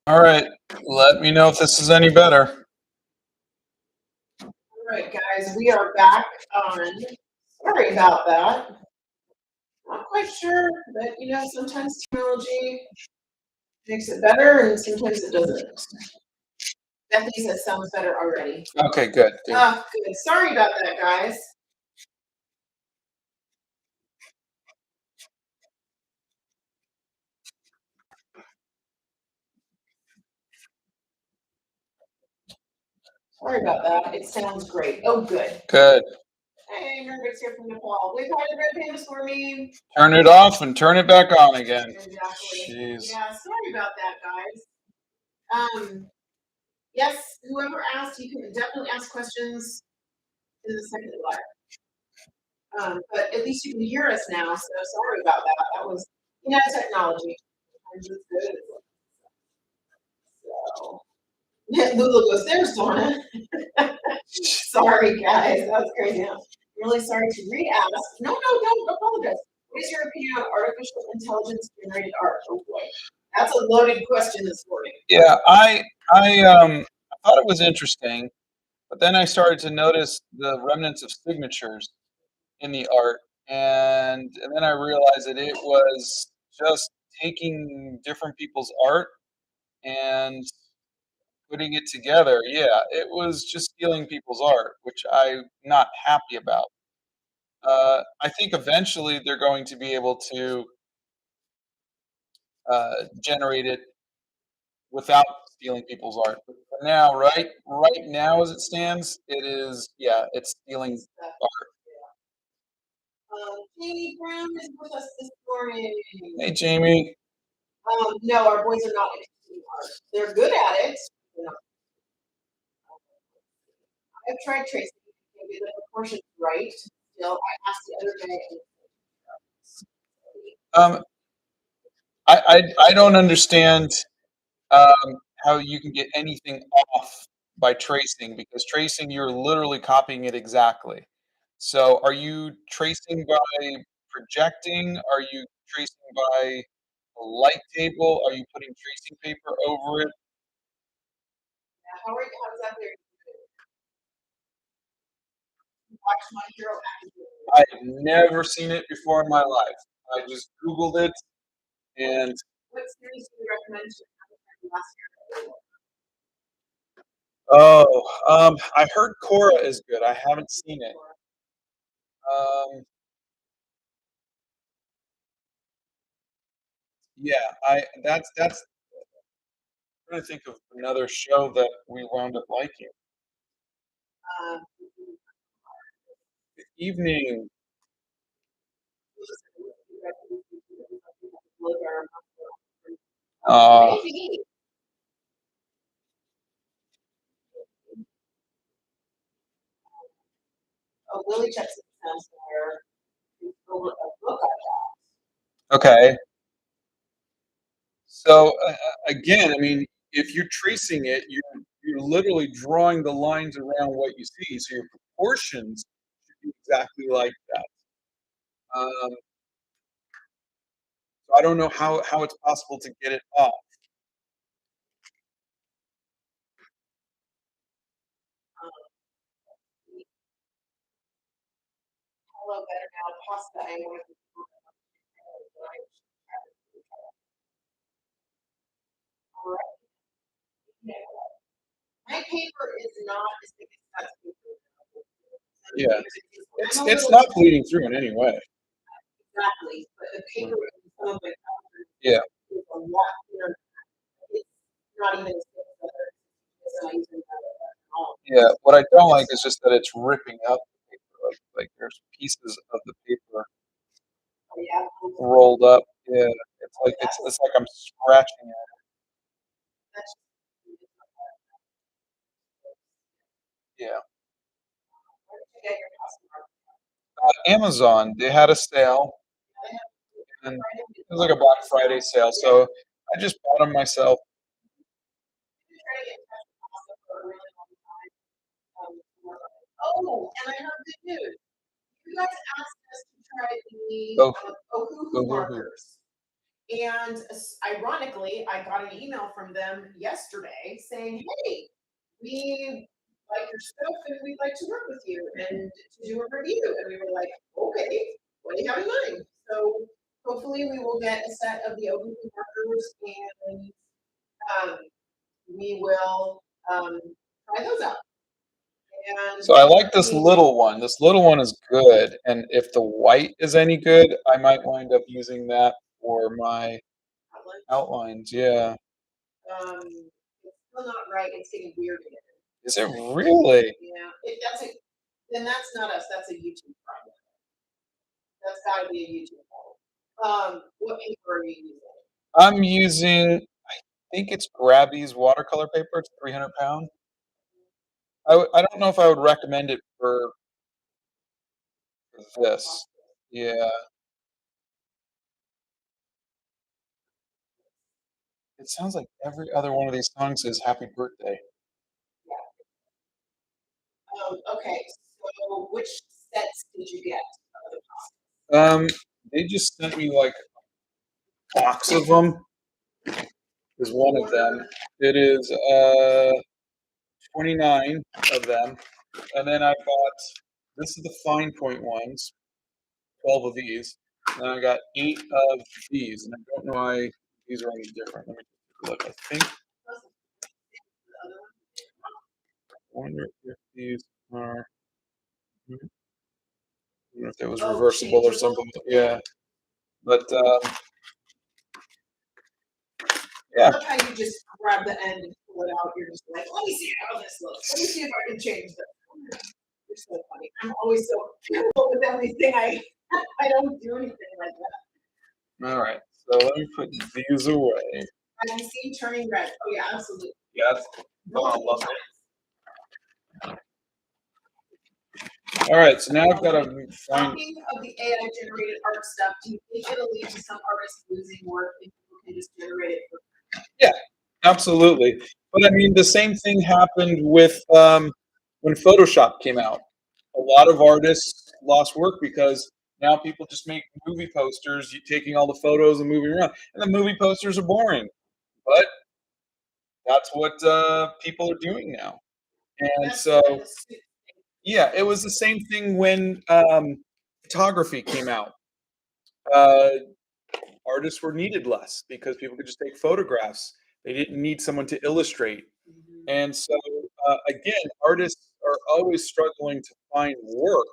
All right, let me know if this is any better. All right, guys, we are back on. Sorry about that. Not quite sure, but sometimes technology makes it better and sometimes it doesn't. Bethany says sounds better already. Okay, good. Good. Good. Sorry about that, guys. Sorry about that. It sounds great. Oh, good. Good. Hey, Margaret's here from Nepal. Wave hi to Red Pandas for me. Turn it off and turn it back on again. Exactly. Jeez. Yeah, sorry about that, guys. Yes, whoever asked, you can definitely ask questions in the second live. But at least you can hear us now, so sorry about that. That was, technology. Sometimes it's good. So, Lula goes, there's Donna. Sorry, guys. That was crazy. I'm really sorry to re-ask. No, don't apologize. What is your opinion on artificial intelligence generated art? Oh boy. That's a loaded question this morning. Yeah, I thought it was interesting, but then I started to notice the remnants of signatures in the art, and then I realized that it was just taking different people's art and putting it together. Yeah, it was just stealing people's art, which I'm not happy about. I think eventually they're going to be able to generate it without stealing people's art. But for now, right now as it stands, it is, yeah, it's stealing art. Jamie Brown is with us this morning. Hey, Jamie. No, our boys are not interested in art. They're good at it. I've tried tracing. Maybe the proportions right. Still, I asked the other day. Um, I don't understand how you can get anything off by tracing, because tracing, you're literally copying it exactly. So are you tracing by projecting? Are you tracing by a light table? Are you putting tracing paper over it? How's that there? Watch My Hero I've never seen it before in my life. I just Googled it, and what series do you recommend to last year? I heard Cora is good. I haven't seen it. Yeah, I that's I'm trying to think of another show that we wound up liking. Um, Evening. Maybe. Oh, Willie checks it sounds familiar. A book I Okay. So again, I mean, if you're tracing it, you're literally drawing the lines around what you see. So your proportions should be exactly like that. Um, so I don't know how it's possible to get it off. Hello, better now. Posca. I want to. All right. My paper is not as big as that paper. Yeah, I'm a it's little not bleeding through in any way. exactly, but the paper in some of my papers Yeah, is a lot thinner. It's not even as thick as other. It's not even at all. yeah. What I don't like is just that it's ripping up the paper. Like there's pieces of the paper Oh, yeah. rolled up. Yeah, it's like I'm scratching it. That's Yeah. where did you get your customer? Amazon, they had a sale, and it was like a Black Friday sale. So I just bought them myself. Oh, and I heard good news. You guys asked us to try the Oh, Ohuhu oh, oh, oh. markers. And ironically, I got an email from them yesterday saying, "Hey, we like your stuff and we'd like to work with you and to do a review." And we were like, "Okay, what do you have in mind?" So hopefully we will get a set of the OBP markers and um, we will try those out. And So I like I this mean, little one. This little one is good, and if the white is any good, I might wind up using that for my outlines, outlines. Yeah. it's still not right. It's getting weird again. Is it really? Yeah, that's a then that's not us. That's a YouTube problem. That's got to be a YouTube problem. What paper are you using? I'm using, I think it's Grabby's watercolor paper. It's 300 pound. I don't know if I would recommend it for this. Yeah. It sounds like every other one of these songs is Happy Birthday. Okay, so which sets did you get? Um, they just sent me like a box of them. Is one of them. It is 29 of them, and then I bought. This is the fine point ones. 12 of these. And then I got 8 of these, and I don't know why these are any different. Let me take a look. I think. I wonder if these are. I wonder if it was Oh, reversible or changeable? something. Yeah, but I yeah. love how you just grab the end and pull it out. You're just like, let me see how this looks. Let me see if I can change this. You're so funny. I'm always so careful with everything. I don't do anything like that. All right. So let me put these away. Have you seen Turning Red? Oh yeah, absolutely. Yeah, that's gonna love it. All right. So now I've got to find. Talking of the AI generated art stuff, do you think it'll lead to some artists losing work if people can just generate it for Yeah, absolutely. But I mean, the same thing happened with when Photoshop came out. A lot of artists lost work because now people just make movie posters, taking all the photos and moving around, and the movie posters are boring. But that's what people are doing now. And that's the so, yeah, it was the same thing when photography came out. Uh, Artists were needed less because people could just take photographs. They didn't need someone to illustrate. And so, again, artists are always struggling to find work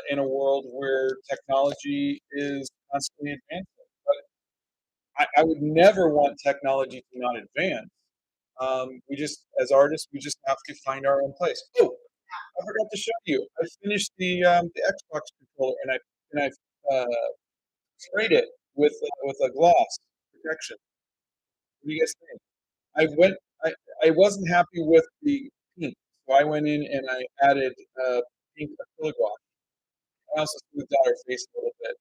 in a world where technology is constantly advancing. But I would never want technology to not advance. We just, as artists, we just have to find our own place. Oh, I forgot to show you. I finished the Xbox controller and I sprayed it with a gloss protection. What do you guys think? I went. I I wasn't happy with the pink, so I went in and I added pink acrylic wash. I also smoothed out her face a little bit.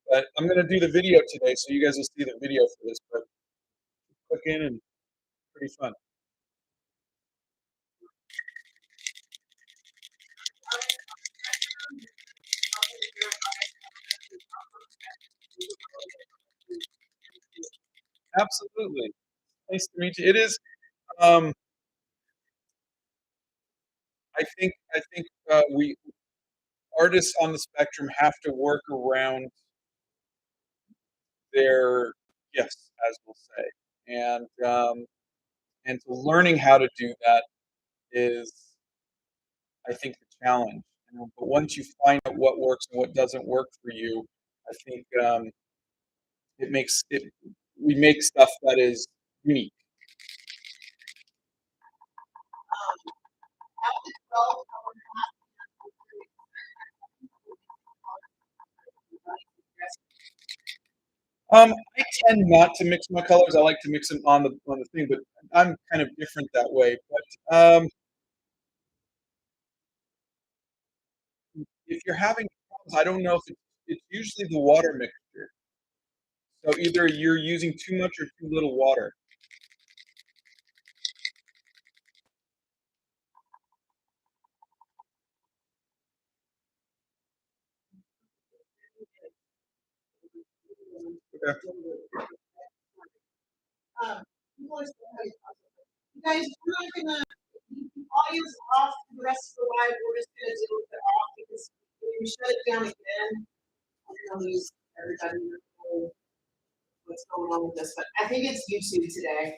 But I'm gonna do the video today, so you guys will see the video for this. But click in and pretty fun. Absolutely. Nice to meet you. It is. Um, I think we artists on the spectrum have to work around their gifts, as we'll say, and so learning how to do that is, I think, the challenge. But once you find out what works and what doesn't work for you, I think it makes it. We make stuff that is unique. I tend not to mix my colors. I like to mix them on the thing, but I'm kind of different that way. But if you're having problems, I don't know if it's usually the water mixture. So either you're using too much or too little water. Okay. Okay. People are so heavy. You guys, we're not gonna keep the audience off for the rest of the live. We're just gonna deal with it off because if we shut it down again, I'm gonna lose everybody know what's going on with this. But I think it's YouTube today.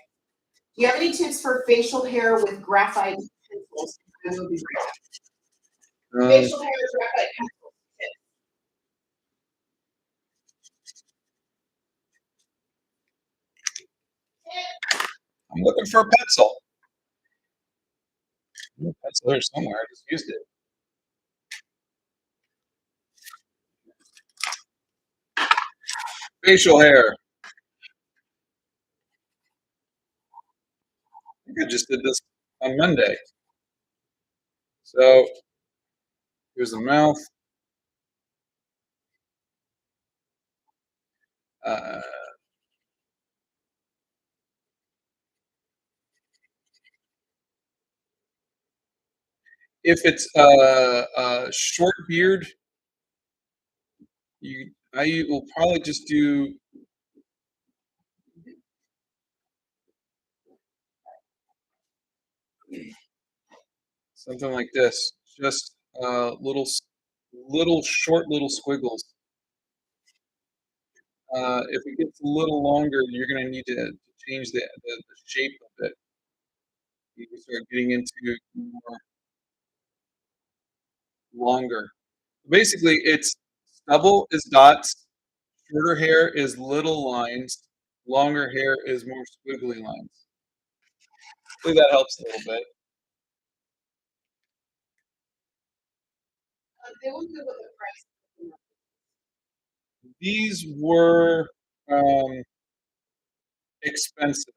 Do you have any tips for facial hair with graphite pencils? I know it'd be great. Facial hair with graphite pencils. I'm looking for a pencil. Pencil here somewhere. I just used it. Facial hair. I think I just did this on Monday. So here's the mouth. Uh, if it's a short beard, I will probably just do something like this. Just little short little squiggles. If it gets a little longer, you're going to need to change the shape of it. You can start getting into more longer. Basically, it's stubble is dots, shorter hair is little lines, longer hair is more squiggly lines. Hopefully that helps a little bit. They won't know what the price. These were expensive.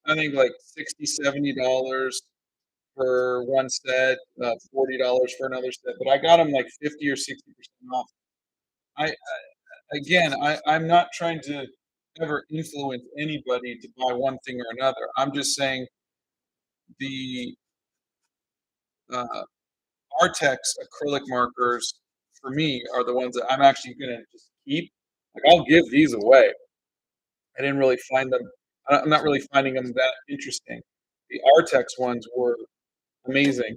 I think like $60, $70 for one set, $40 for another set. But I got them like 50 or 60% off. I'm not trying to ever influence anybody to buy one thing or another. I'm just saying the uh, Artex acrylic markers for me are the ones that I'm actually going to just keep. Like I'll give these away. I didn't really find them. I'm not really finding them that interesting. The Artex ones were amazing.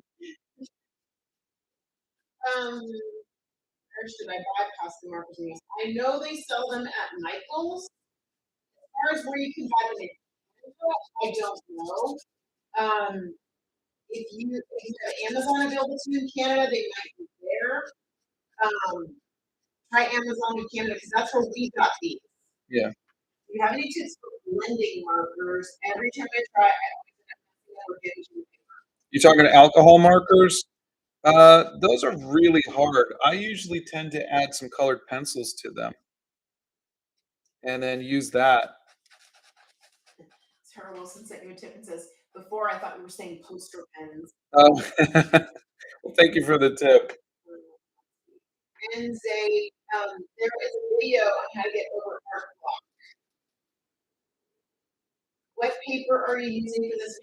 Where should I buy costume markers? I know they sell them at Michael's. As far as where you can buy them in Canada, I don't know. If you have Amazon available to you in Canada, they might be there. Try Amazon in Canada because that's where we got these. Yeah. Do you have any tips for blending markers? Every time I try, I always end up getting to You talking alcohol markers? Those are really hard. I usually tend to add some colored pencils to them and then use that. Sarah Wilson sent you a tip and says, before I thought you were saying poster pens. Oh, well, thank you for the tip. And say, there is a video on how to get over art block. What paper are you using for this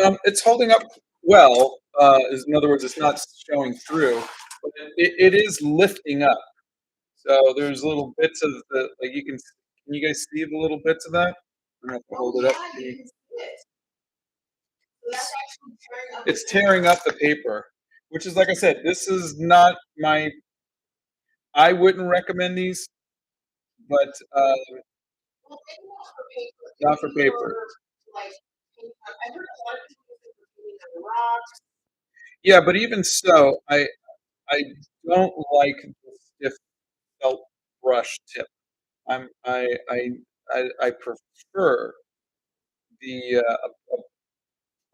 house? It's holding up well. In other words, it's not showing through, but it is lifting up. So there's little bits of the like you can. Can you guys see the little bits of that? I'm gonna have to hold it up. Yeah, you can see it. So that's actually tearing up. It's tearing up the paper, which is like I said. This is not my. I wouldn't recommend these, but well, maybe not for paper. not for paper. Like, I heard a lot of people use it for painting on rocks. Yeah, but even so, I don't like the stiff felt brush tip. I prefer the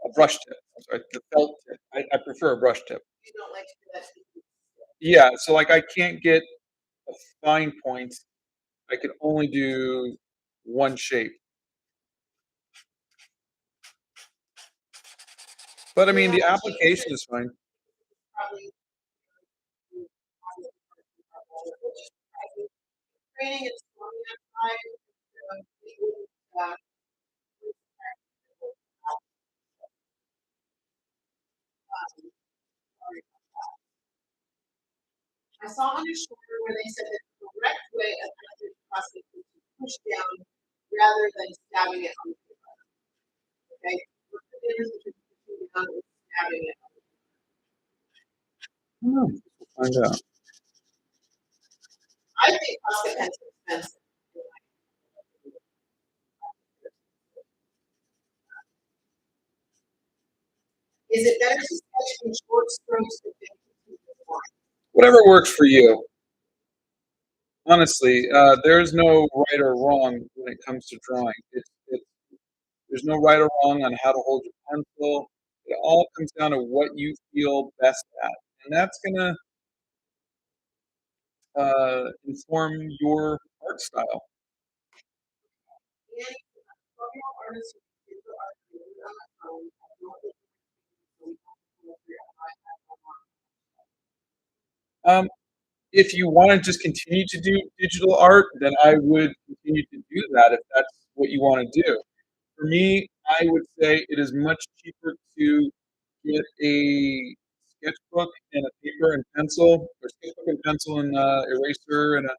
a brush tip. I'm sorry, the felt tip. I prefer a brush tip. You don't like that. Yeah, so like I can't get a fine point. I can only do one shape. But I mean, the application is fine. Probably training is I saw on your shoulder where they said that the correct way of acid plastic is to push down rather than stabbing it on the paper. Okay? What's the difference between pushing down and stabbing it? Hmm, we'll find out. I think Posca Pens are expensive. Is it better to sketch in short strokes or big lines? Whatever works for you. Honestly, there's no right or wrong when it comes to drawing. There's no right or wrong on how to hold your pencil. It all comes down to what you feel best at, and that's gonna inform your art style. And some artists who digital art created on their phone have no Um, if you want to just continue to do digital art, then I would continue to do that if that's what you want to do. For me, I would say it is much cheaper to get a sketchbook and a paper and pencil, or sketchbook and pencil and eraser, and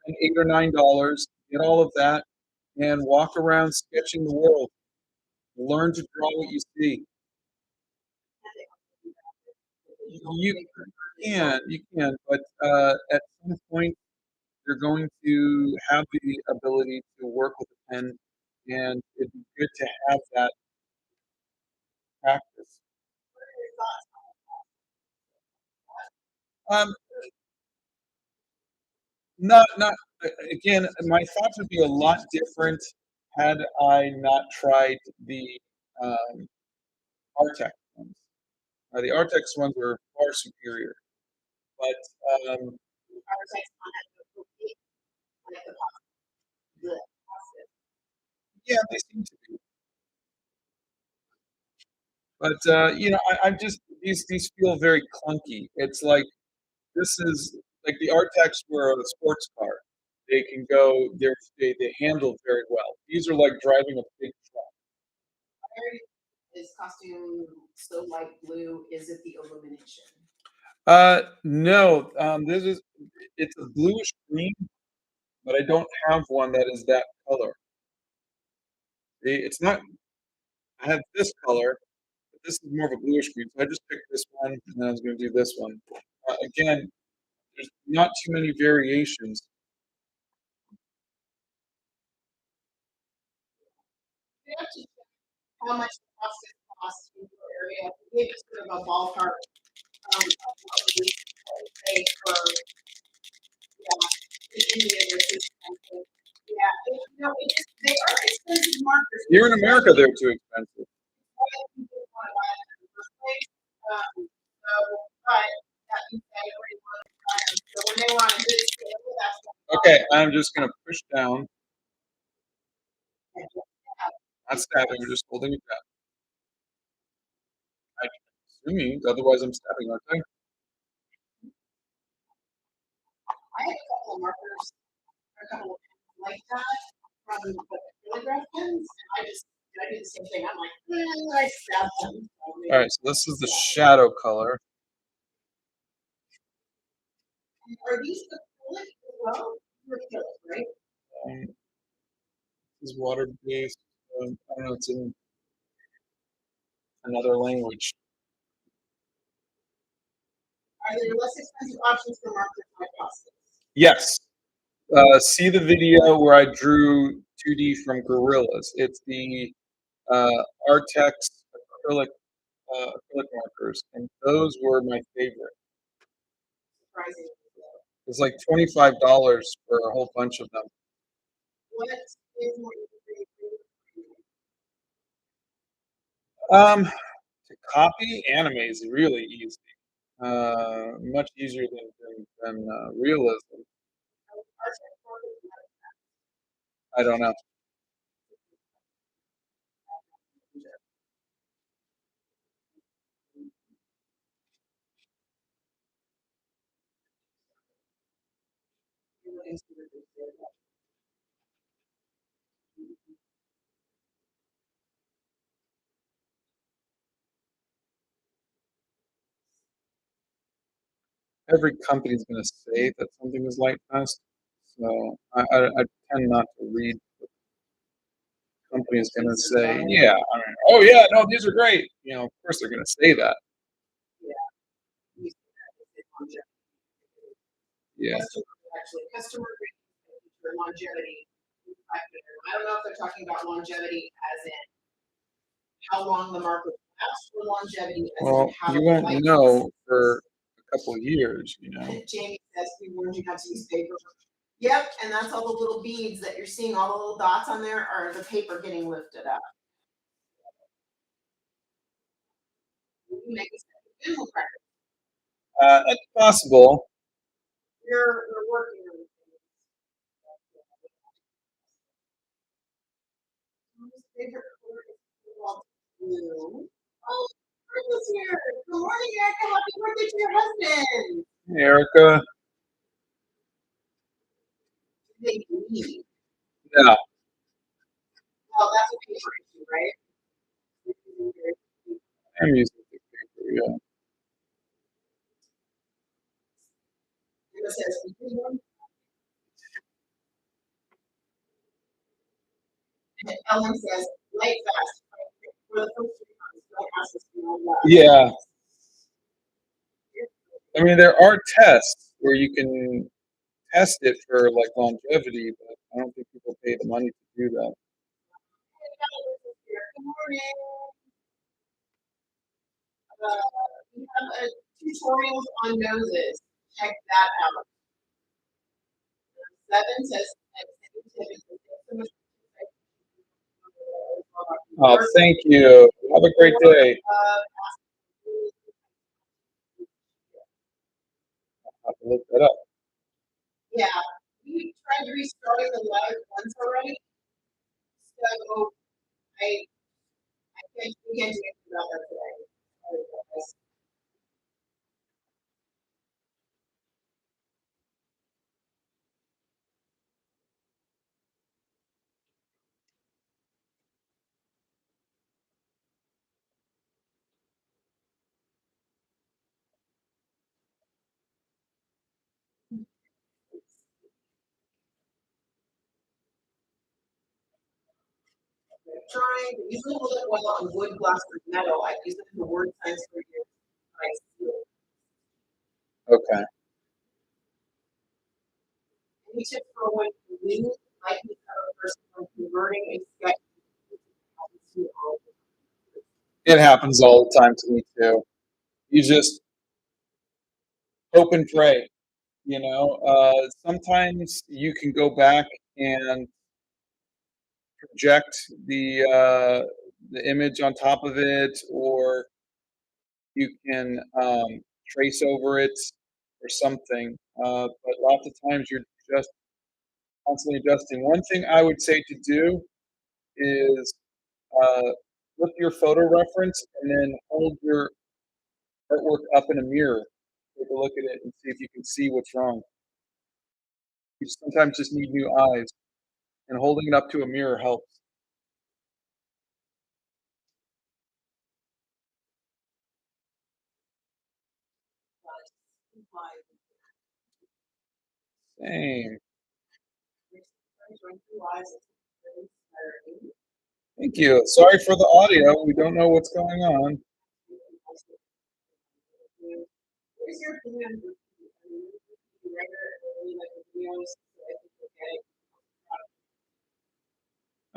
spend $8 or $9, get all of that, and walk around sketching the world. Learn to draw what you see. You can, but at some point you're going to have the ability to work with a pen, and it'd be good to have that practice. Um, not again. My thoughts would be a lot different had I not tried the um, Artex ones. The Artex ones are far superior, but yeah, they seem to be. But I'm just these feel very clunky. It's like this is like the Artex were a sports car. They can go. They handle very well. These are like driving a big truck. Is costume so light blue? Is it the illumination? No. It's a bluish green, but I don't have one that is that color. It's not. I have this color, but this is more of a bluish green. So I just picked this one, and then I was going to do this one. Again, there's not too many variations. You have to check how much the costume costs in your area. Maybe sort of a ballpark of what we pay for, yeah, in India versus expensive. Yeah, it just, they are expensive markers. Here in America, they're too expensive. Why people want to buy them in the first place. So, but that being said, everybody wants to buy them. So when they want a good sale, that's what they Okay, I'm just going to push down. want. Not stabbing, we're just holding it down. I'm assuming, otherwise I'm stabbing, aren't I? I have a couple of markers, or a couple of pens like that from the photograph pens. I do the same thing. I'm like, I stab them. So All right, so this is the shadow color. are these acrylic as well? They're acrylic, right? Um, this is water based. I don't know, it's in another language. Are there less expensive options for markers like Posca? Yes. See the video where I drew 2D from gorillas. It's the uh, Artex acrylic acrylic markers, and those were my favorite. Surprisingly. It's like $25 for a whole bunch of them. What is more easy for you? To copy anime is really easy. Much easier than realism. I don't know. Every company is going to say that something is light fast. So I tend not to read what the company is going to say. Yeah, I mean, oh yeah, no, these are great. Of course they're going to say that. Yeah, you see that with longevity. Yeah. Customer ratings for longevity. I don't know if they're talking about longevity as in how long the market lasts for longevity, as in Well, how you the won't life know for a couple of years. Jamie says we warned you not to use paper. Yep, and that's all the little beads that you're seeing, all the little dots on there are the paper getting lifted up. You make a visual practice. That's possible. You're working on things. Whose favorite color is blue? Oh, Erica's here. Good morning, Erica. Happy birthday to your husband. Hey, Erica. They need. Yeah. Well, that's a paper issue, right? I'm using the paper. Yeah. It says, Ellen says, light fast. For the first 3 months, don't ask us to know what. Yeah. I mean, there are tests where you can test it for like longevity, but I don't think people pay the money to do that. Good morning. We have a tutorials on noses. Check that out. 7 says, Oh, thank you. Have a great day. I'll have to look that up. Yeah, we tried restarting the live once already, so I can't, we can't do anything about that today. Trying to use a little bit oil on wood, glass, or metal. I use it for word signs for years. I seal. Okay. Any tips for when you like the other person when converting a sketch to It happens all the time to me too. You just hope and pray. Sometimes you can go back and project the image on top of it, or you can trace over it or something. But lots of times you're just constantly adjusting. One thing I would say to do is look your photo reference and then hold your artwork up in a mirror. Take a look at it and see if you can see what's wrong. You sometimes just need new eyes, and holding it up to a mirror helps. Same. Thank you. Sorry for the audio. We don't know what's going on.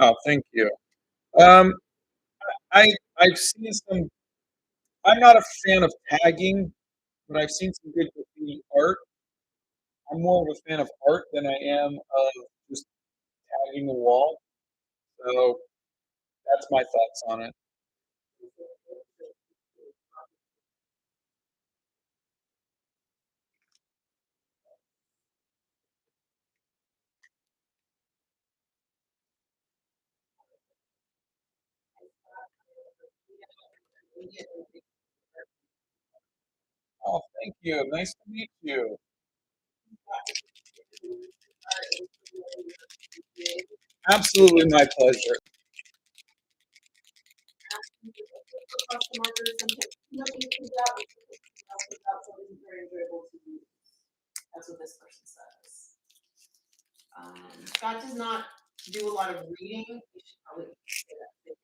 Oh, thank you. Um, I've seen some. I'm not a fan of tagging, but I've seen some good graffiti art. I'm more of a fan of art than I am of just tagging the wall. So that's my thoughts on it. Oh, thank you. Nice to meet you. Absolutely my pleasure. That's what this person says. Scott does not do a lot of reading. You should probably say that.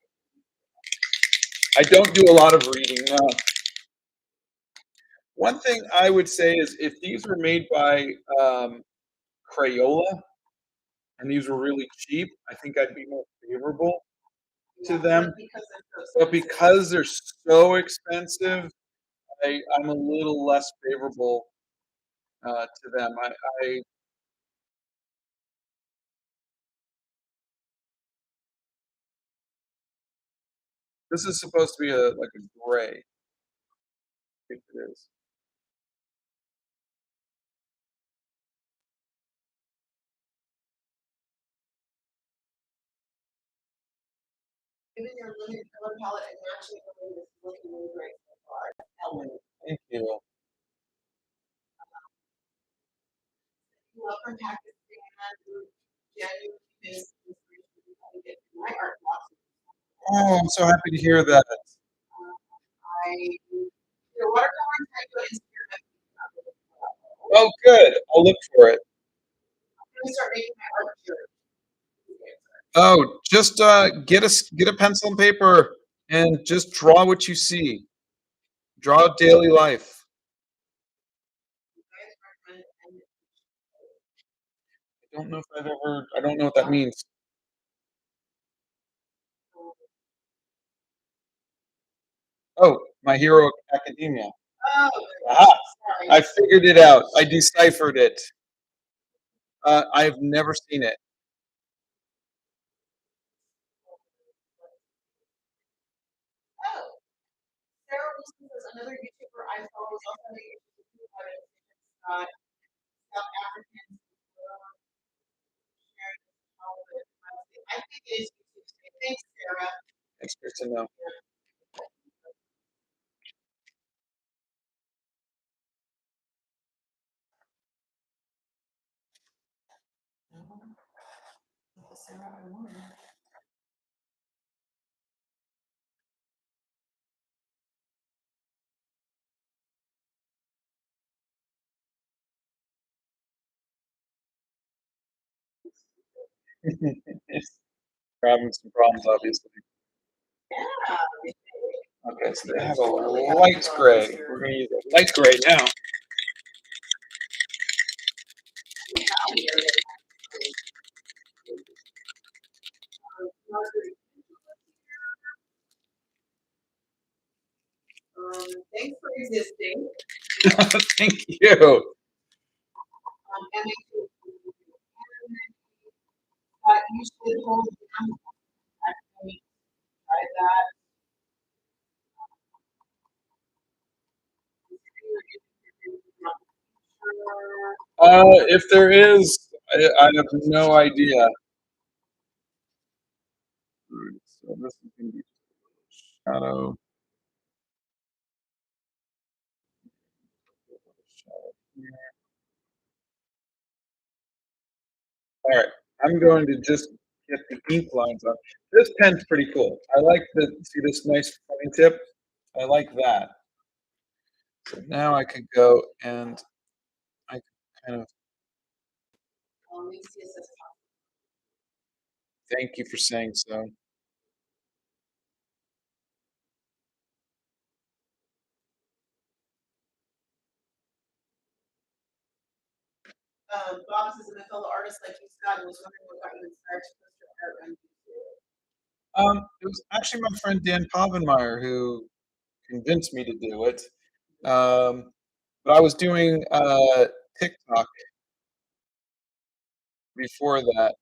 I don't do a lot of reading. No. One thing I would say is if these were made by Crayola and these were really cheap, I think I'd be more favorable to Yeah, them. but But because they're so expensive, I'm a little less favorable to them. I This is supposed to be a like a gray. If it is. given your limited color palette and matching the is looking really great so far. Thank you. Love from Pakistan, genuine inspiration to how to get my art blocks. Oh, I'm so happy to hear that. Your watercolor type go Instagram. Oh, good. I'll look for it. I'm gonna start making my art here. Oh, just get a pencil and paper and just draw what you see. Draw daily life. I don't know if I've ever. I don't know what that means. Oh, My Hero Academia. Oh, Aha! sorry. I figured it out. I deciphered it. I've never seen it. Oh, Sarah Wilson says another YouTuber I follow is also a YouTuber about South Africans. I think it is YouTube. Thanks, Sarah. It's good to know. Sarah, I won. We're having some problems, obviously. Yeah. Okay, so they have a light gray. We're going to use a light gray now. Thanks for existing. Thank you. And you should hold them. Actually, try that. If there is, I have no idea. So this is going to be shadow. All right, I'm going to just get the ink lines on. This pen's pretty cool. I like the see this nice pointing tip. I like that. So now I could go and I could kind of thank you for saying so. Bob is a fellow artist like you, Scott, and was wondering what got you inspired to post your art on YouTube. It was actually my friend Dan Povenmire who convinced me to do it. But I was doing TikTok before that.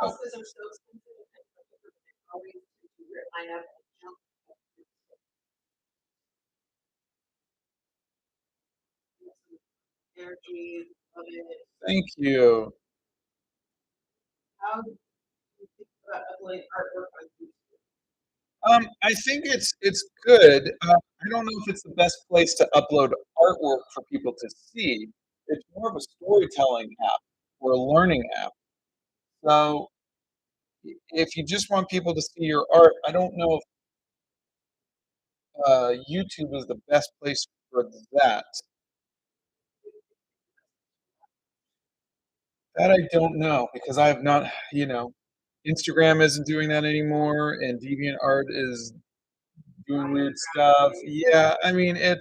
Houses are so expensive and always to line up and jump. Energy, love it. Thank you. How do you think about uploading artwork on YouTube? I think it's good. I don't know if it's the best place to upload artwork for people to see. It's more of a storytelling app or a learning app. So if you just want people to see your art, I don't know if YouTube is the best place for that. That I don't know because I have not, Instagram isn't doing that anymore, and DeviantArt is doing weird stuff. Yeah, I mean, I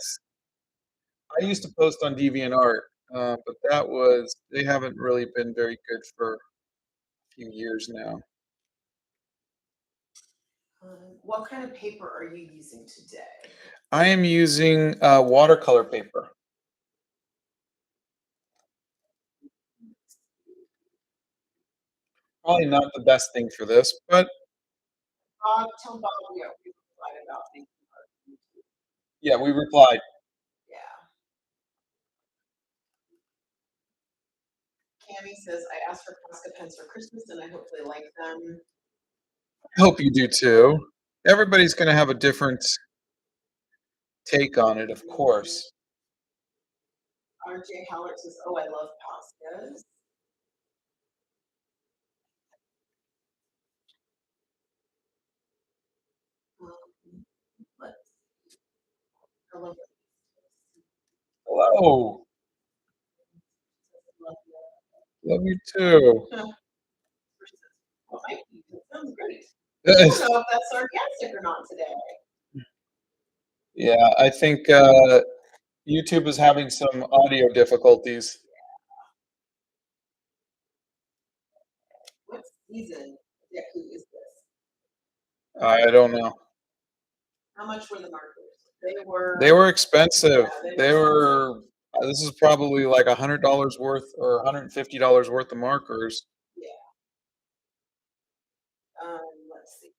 used to post on DeviantArt, but they haven't really been very good for a few years now. What kind of paper are you using today? I am using watercolor paper. Probably not the best thing for this, but Tell Bob we replied about thinking about YouTube. yeah, we replied. Yeah. Cammy says, I asked for Posca Pens for Christmas and I hope they like them. I hope you do too. Everybody's going to have a different take on it, of course. RJ Howard says, oh, I love Poscas. Let's I love it. Hello. Love Love you too. it. Well, thank you. That sounds great. I Yes. don't know if that's sarcastic or not today. Yeah, I think YouTube is having some audio difficulties. What season Deku is this? I don't know. How much were the markers? They were expensive. Yeah, They were. This is probably like $100 worth or $150 worth of markers. Yeah. Let's see.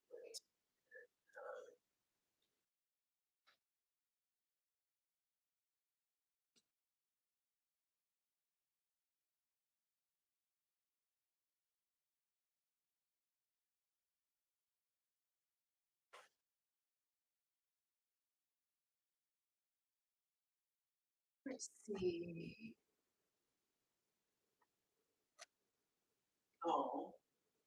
Let's see. Oh,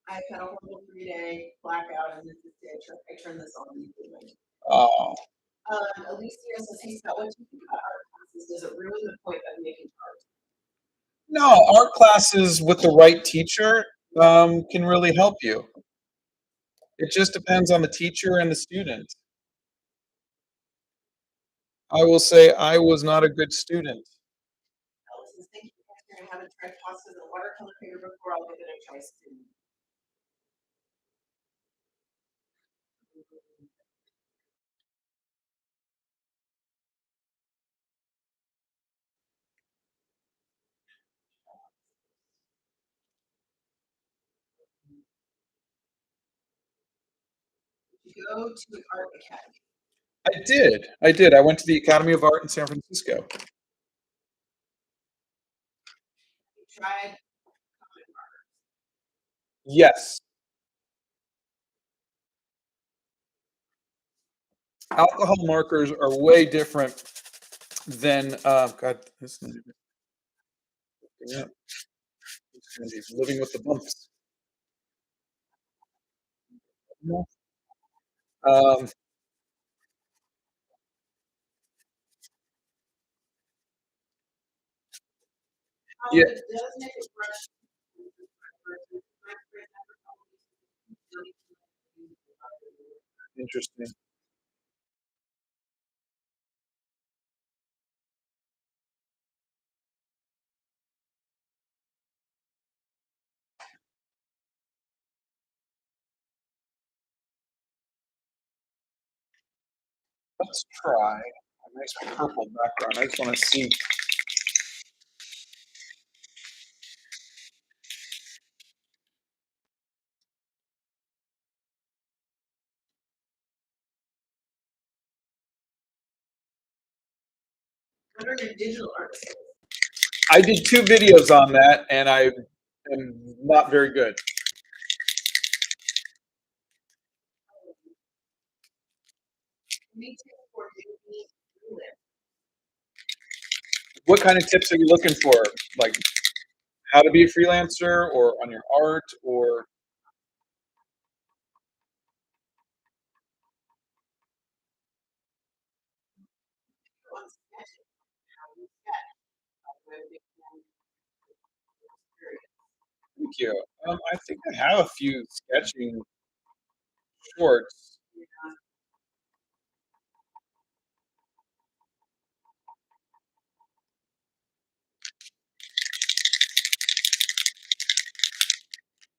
I've had a horrible 3-day blackout, and this is the day I turned this on. Oh Alicia says, hey Scott, what do you think about art classes? Does it ruin the point of making art? no, art classes with the right teacher can really help you. It just depends on the teacher and the student. I will say I was not a good student. Alice says, thank you, Pastor. I haven't tried pastas and watercolor paper before. I'll give it a try soon. You go to an art academy. I did. I did. I went to the Academy of Art in San Francisco. You tried comic art. Yes. Alcohol markers are way different than God. This is yeah, it's gonna be living with the bumps. Um, yeah, It does make it brush. interesting. Let's try a nice purple background. I just want to see. What are your digital art skills? I did 2 videos on that, and I am not very good. Me too, for you, me, What kind of tips are you looking for? Like how to be a freelancer or on your art or On sketching, how you sketch, what a big fan of experience. thank you. I think I have a few sketching shorts. Yeah,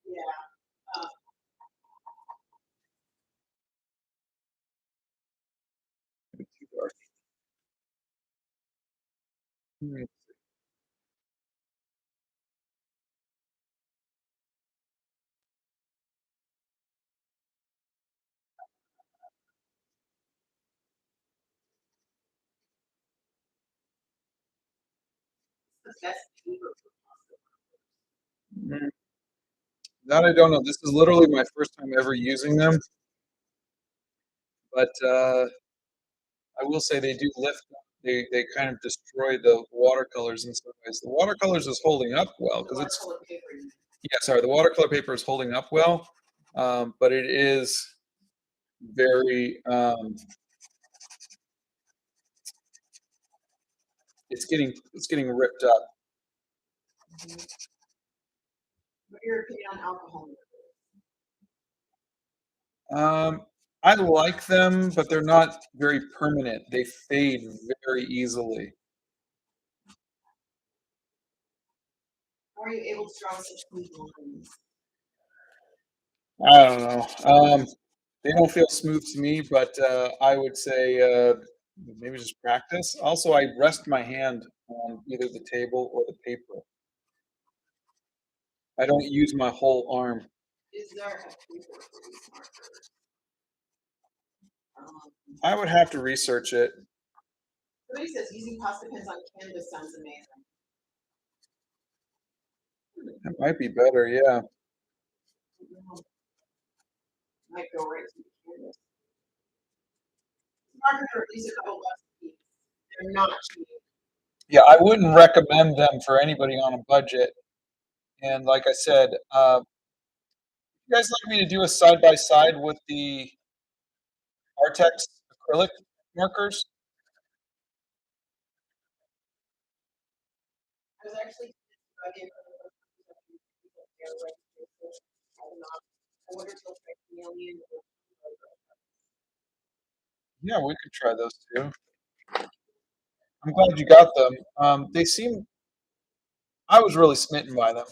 yeah. Hmm, The best paper for mm, that I don't know. This is literally my first time ever using them, but I will say they do lift. They kind of destroy the watercolors in some ways. The watercolors is holding up well the because it's watercolor paper. yeah. Sorry, the watercolor paper is holding up well, but it is very. It's getting ripped up. What's your opinion on alcohol? Um, I like them, but they're not very permanent. They fade very easily. How are you able to draw such smooth lines? I don't know. They don't feel smooth to me, but I would say maybe just practice. Also, I rest my hand on either the table or the paper. I don't use my whole arm. Is there a paper for these markers? I would have to research it. Somebody says using Posca Pens on canvas sounds amazing. It might be better, yeah. Might go right to the canvas. Markers are at least a couple bucks a piece. They're not cheap. Yeah, I wouldn't recommend them for anybody on a budget. And like I said, you guys like me to do a side by side with the Artex acrylic markers? I was actually I gave her I wonder if he'll try chameleon or Yeah, we could try those too. I'm glad you got them. They seem. I was really smitten by them.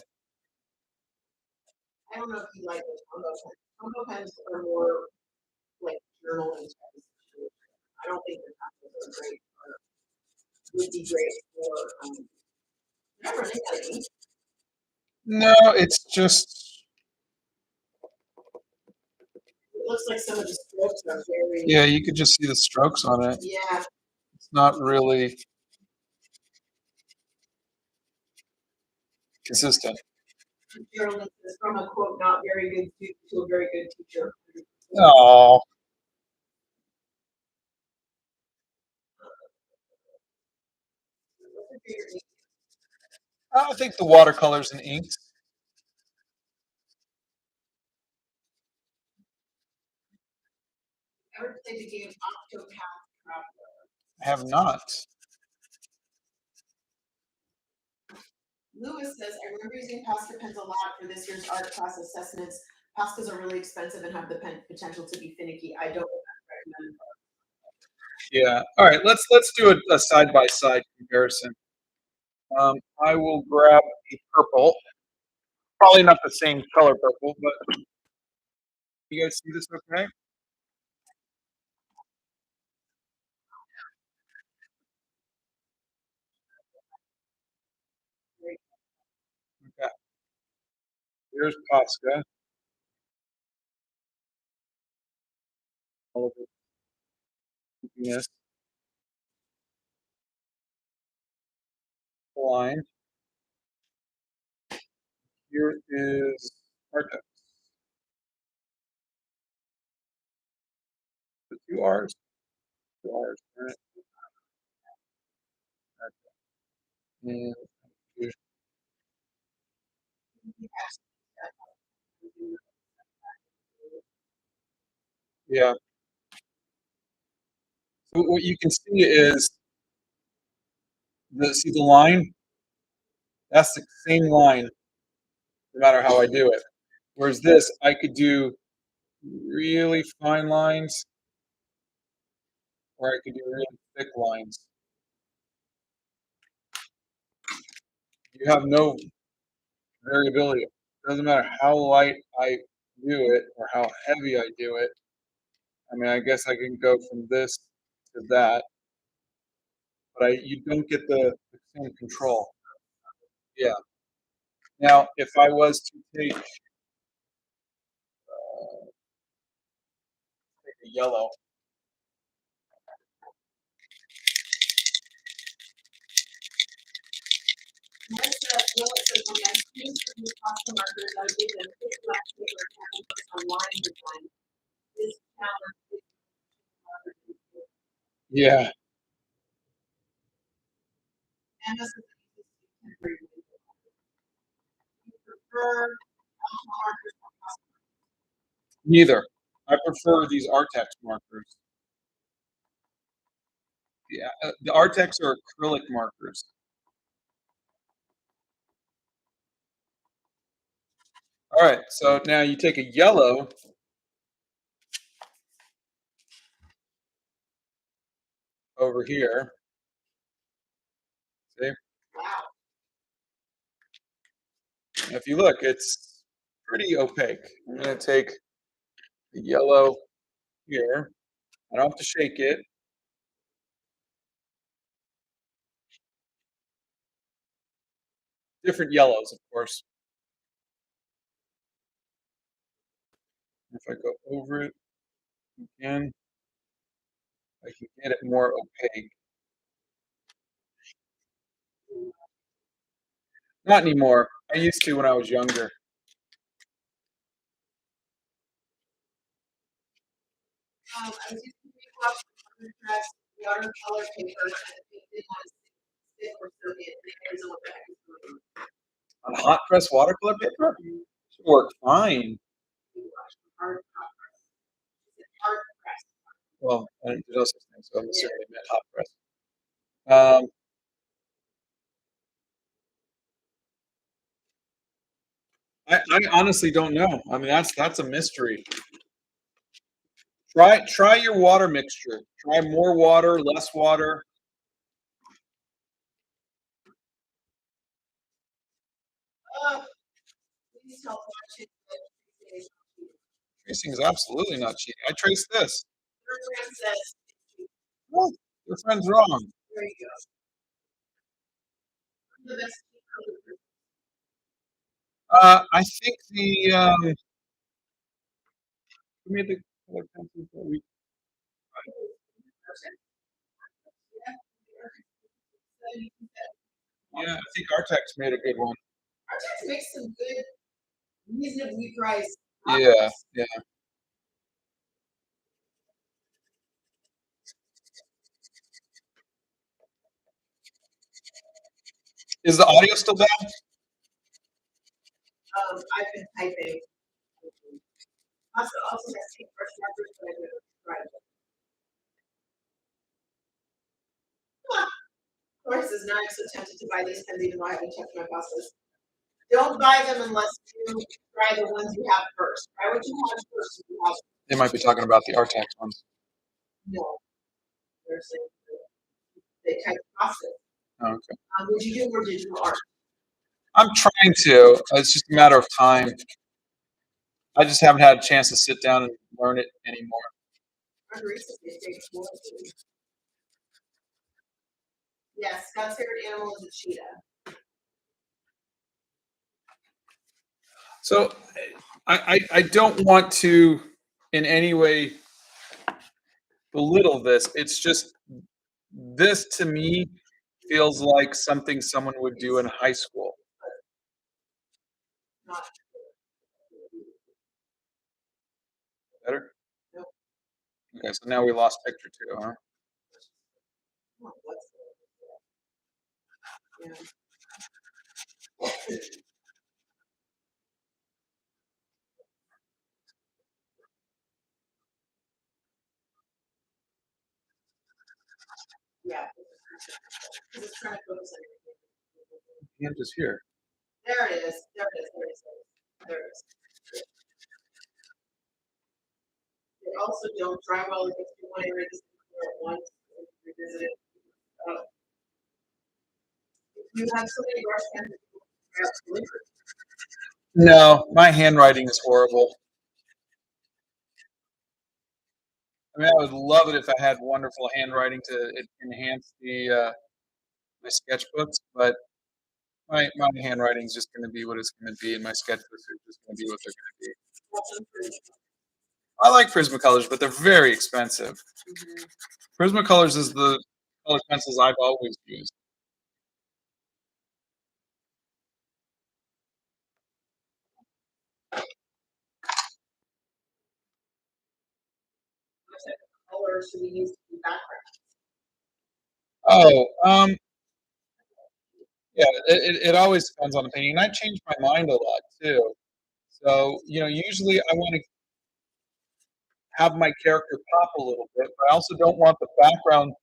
I don't know if you like those combo pens. Combo pens are more like journal and I don't think the combos are great or would be great for not running out of ink. No, it's just It looks like some of the strokes are very yeah, you could just see the strokes on it. yeah. It's not really consistent. Journal is from a quote not very good student to a very good teacher. Oh, What's your favorite ink? I think the watercolors and inks Ever played the game Octopath Traveler? have not. Lewis says, I remember using Posca pens a lot for this year's art class assessments. Poscas are really expensive and have the potential to be finicky. I don't recommend. Yeah. All right. Let's do a side by side comparison. I will grab a purple. Probably not the same color purple, but you guys see this okay? Okay. Here's Posca. All of it. Yes. Line. Here is Artex. The two R's. Two R's. All right. Mm, yeah. Yeah. So what you can see is the line, that's the same line no matter how I do it. Whereas this, I could do really fine lines or I could do really thick lines. You have no variability. It doesn't matter how light I do it or how heavy I do it. I mean, I guess I can go from this to that, but you don't get the same control. Yeah. Now, if I was to take a yellow, What's the what says when I use the Posca markers, I would give them thick black paper and focus on line design. This challenge yeah, and this is temporary. You prefer alpha markers or Posca? neither. I prefer these Artex markers. Yeah, the Artex are acrylic markers. All right, so now you take a yellow over here. See, Wow. if you look, it's pretty opaque. I'm going to take the yellow here. I don't have to shake it. Different yellows, of course. If I go over it again, I can get it more opaque. Not anymore. I used to when I was younger. I was using press watercolor paper and it didn't want to stick or soak it. It was what the heck is going on. On hot press watercolor paper, should work fine. Hard, hard press. Well, I didn't do no such thing, so I'm assuming they meant hot press. Um, I honestly don't know. I mean, that's a mystery. Try your water mixture. Try more water, less water. Oh, please help watch it. Tracing is absolutely not cheating. I traced this. Your friend says, Well, your friend's wrong. there you go. The best I think who made the color pencils that we. person. Yeah, I think Artex made a good one. Artex makes some good, reasonably priced Yeah, options. yeah. Is the audio still bad? I've been typing. Also has paintbrush markers, but I do it right. Of course, is not so tempted to buy these pens even though I haven't checked my bosses. Don't buy them unless you try the ones you have first. Try what you have first. If you have They might be talking about the Artex ones. no, there's they type process. Oh, okay. Would you do more digital art? I'm trying to. It's just a matter of time. I just haven't had a chance to sit down and learn it anymore. Margaritas, they take more too. Yes, Scott's favorite animal is a cheetah. So I don't want to in any way belittle this. It's just this to me feels like something someone would do in high school. Not Better? nope. Okay, so now we lost picture two, huh? What's Yeah. Yeah. 'Cause it's trying to focus on Hand is here. there it is. There it is. There it is. There it is. They also don't dry well if you want to revisit it at once and revisit it. Uh, you have so many brush pens that you have to deliver. No, my handwriting is horrible. I mean, I would love it if I had wonderful handwriting to enhance my sketchbooks, but my handwriting is just going to be what it's going to be, and my sketchbooks are just going to be what they're going to be. I like Prismacolors, but they're very expensive. Mhm. Prismacolors is the colored pencils I've always used. What type of color should we use in the background? Oh, yeah, it always depends on the painting, and I change my mind a lot too. So, usually I want to have my character pop a little bit, but I also don't want the background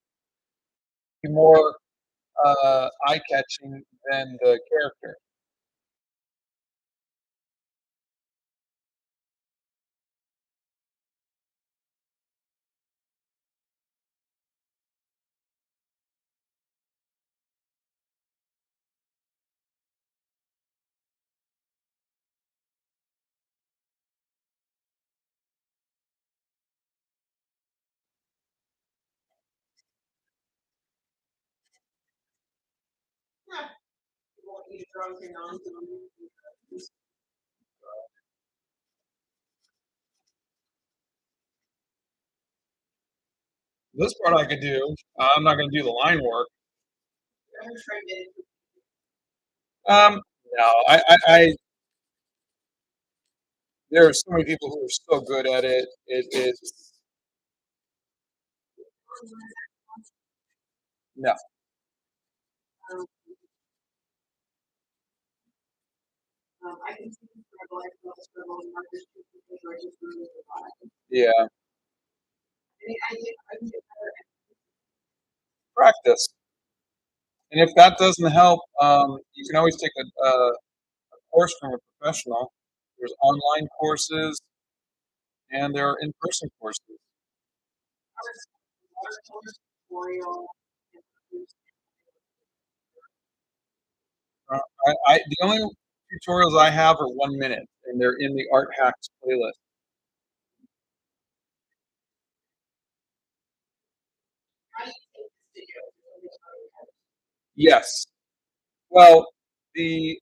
to be more eye-catching than the character. Yeah. You want you to draw with your non-dominant. This part I could do. I'm not going to do the line work. I'm gonna try to get it. Um, no, there are so many people who are so good at it. It is no, Um, I can see the struggle. I feel the struggle and markers too, because I just remove the bottom. yeah, I can get better at practice. And if that doesn't help, you can always take a course from a professional. There's online courses and there are in-person courses. watercolor tutorial. The only tutorials I have are 1 minute, and they're in the Art Hacks playlist. How do you take this video? Yes. Well, the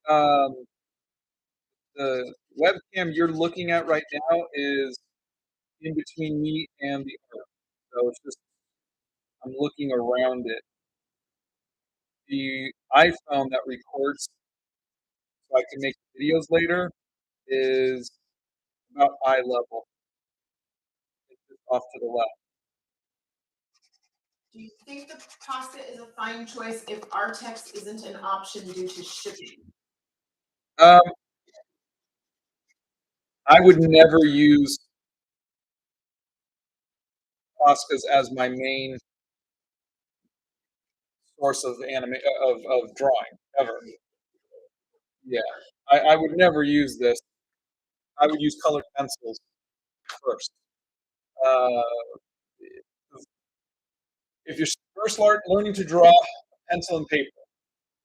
webcam you're looking at right now is in between me and the art, so it's just I'm looking around it. The iPhone that records so I can make videos later is about eye level. It's just off to the left. Do you think the pasta is a fine choice if our text isn't an option due to shipping? Um, I would never use Poscas as my main source of of drawing ever. Yeah, I would never use this. I would use colored pencils first. Uh, if you're first learning to draw, pencil and paper.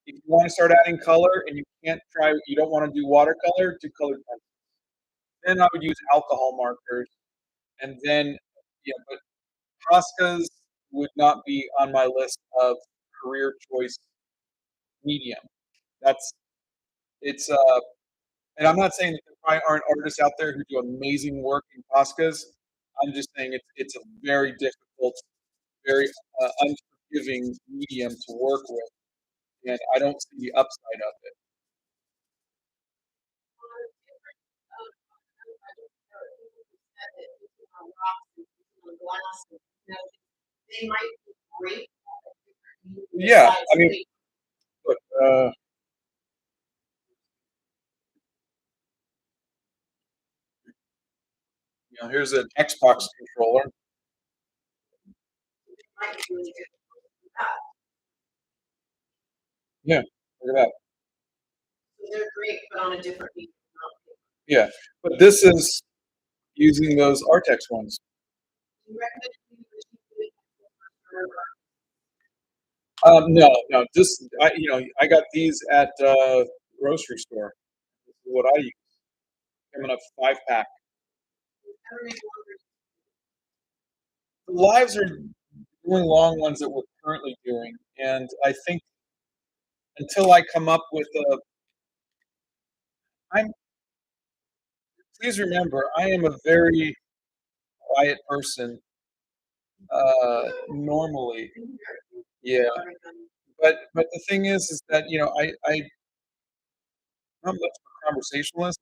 If you want to start adding color and you don't want to do watercolor, do colored pencil. Then I would use alcohol markers, and then but Poscas would not be on my list of career choice medium. That's it's and I'm not saying that there probably aren't artists out there who do amazing work in Poscas. I'm just saying it's a very difficult, very unforgiving medium to work with, and I don't see the upside of it. They might be great. Yeah, I mean, look, here's an Xbox controller. Might be really good for that. Yeah, look at that. So they're great, but on a different medium. Yeah, but this is using those Artex ones. Do you recommend using the No, no, just I got these at grocery store. This is what I use. I'm in a 5 pack. The lives are doing long ones that we're currently doing, and I think until I come up with a, I'm please remember I am a very quiet person normally. Yeah, but the thing is that I'm not much of a conversationalist.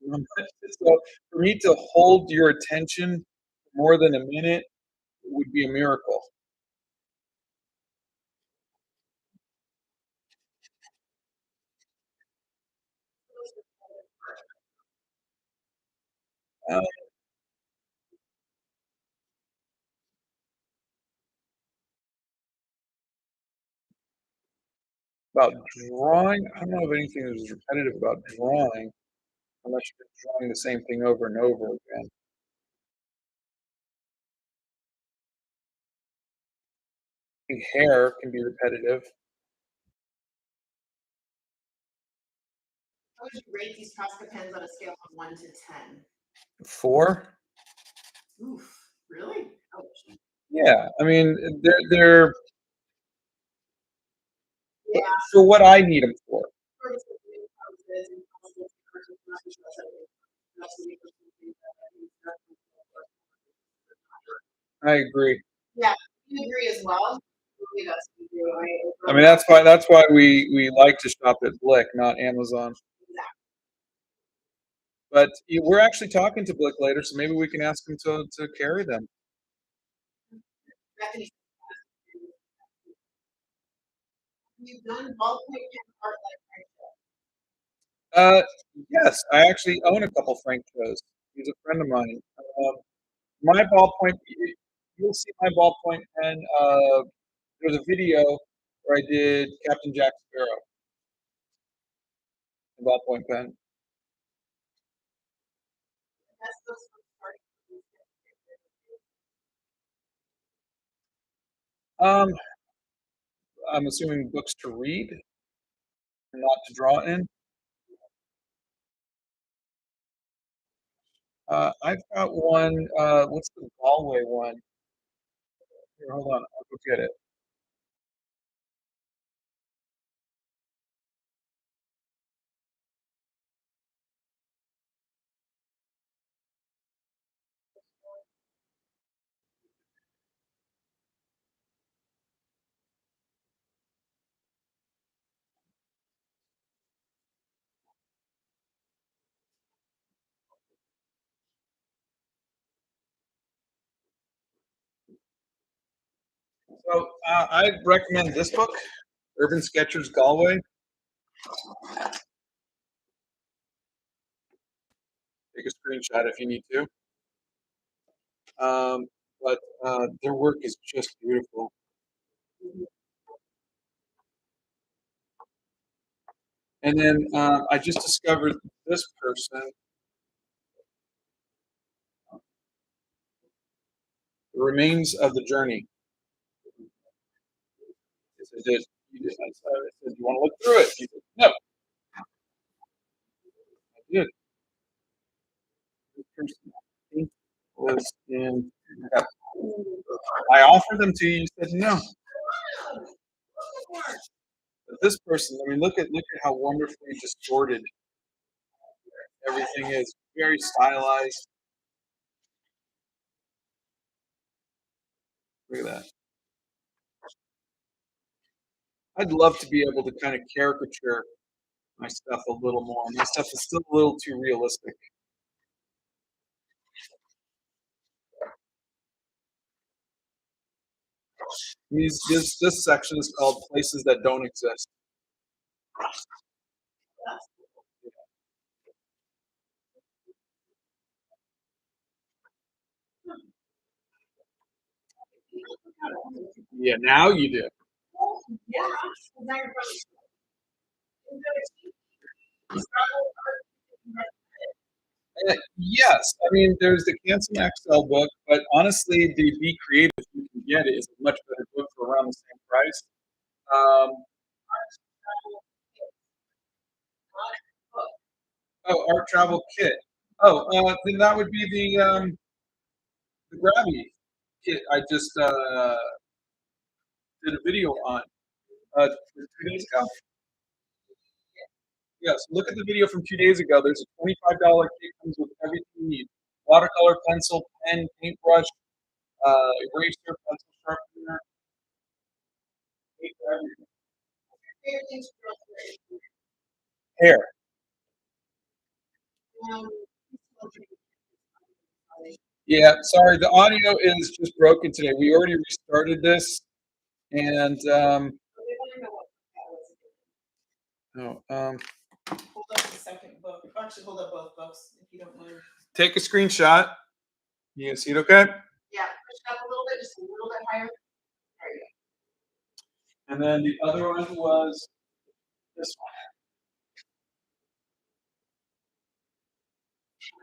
So for me to hold your attention more than a minute would be a miracle. Uh, about drawing, I don't know of anything that was repetitive about drawing, unless you're drawing the same thing over and over again. I think hair can be repetitive. How would you rate these Posca pens on a scale of 1 to 10? 4. Oof, really? Ouch. Yeah, I mean they're Yeah. for what I need them for. I agree. Yeah, you agree as well. Believe us, we do. I mean that's why we like to shop at Blick, not Amazon. Exactly. But we're actually talking to Blick later, so maybe we can ask them to carry them. Bethany, you've done ballpoint pen art like Uh, yes, I actually own a couple Frank Joes. He's a friend of mine. Um, my ballpoint, you'll see my ballpoint pen. There's a video where I did Captain Jack Sparrow, the ballpoint pen. that's those from starting. Um, I'm assuming books to read, not to draw in. I've got one. What's the Galway one? Here, hold on, I'll go get it. So I recommend this book, Urban Sketchers Galway. Take a screenshot if you need to. But their work is just beautiful. And then I just discovered this person, The Remains of the Journey. I said, "Do you want to look through it?" He said, "No, I did." This person, I think, was in. I offered them to you. You said no. But this person, I mean, look at how wonderfully distorted everything is. Very stylized. Look at that. I'd love to be able to kind of caricature my stuff a little more. My stuff is still a little too realistic. This section is called Places That Don't Exist. That's Yeah, now you do. cool. Yeah. So now you're probably Yes, I mean, there's the Cancel Excel book, but honestly, the Be Creative you can get is a much better book for around the same price. Um, oh, Art Travel Kit. Oh, then that would be the Gravity kit I just did a video on 2 days ago. Yes, look at the video from 2 days ago. There's a $25 kit comes with everything you need: watercolor, pencil, pen, paintbrush, eraser, pencil sharpener, tape, everything. favorite things for girls. Hair. Um, Yeah, sorry, the audio is just broken today. We already restarted this, and they want to know what that was. no, Hold up the second book. Actually, hold up both books if you don't mind. take a screenshot. You can see it, okay? Yeah, push it up a little bit, just a little bit higher. There you And then the other one was this go.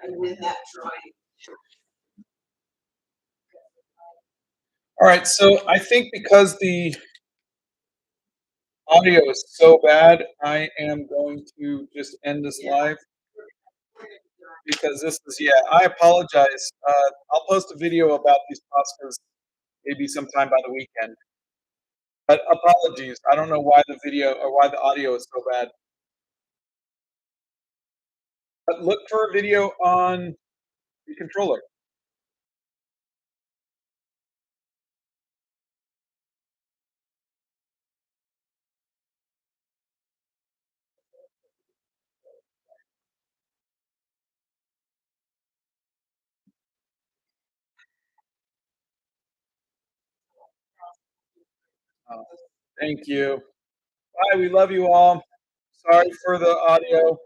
I win that drawing. one. All right, so I think because the audio is so bad, I am going to just end this live because this is, yeah, I apologize. I'll post a video about these pastas maybe sometime by the weekend. But apologies. I don't know why the video or why the audio is so bad. But look for a video on the controller. Uh, Thank you. Bye. We love you all. Sorry for the audio.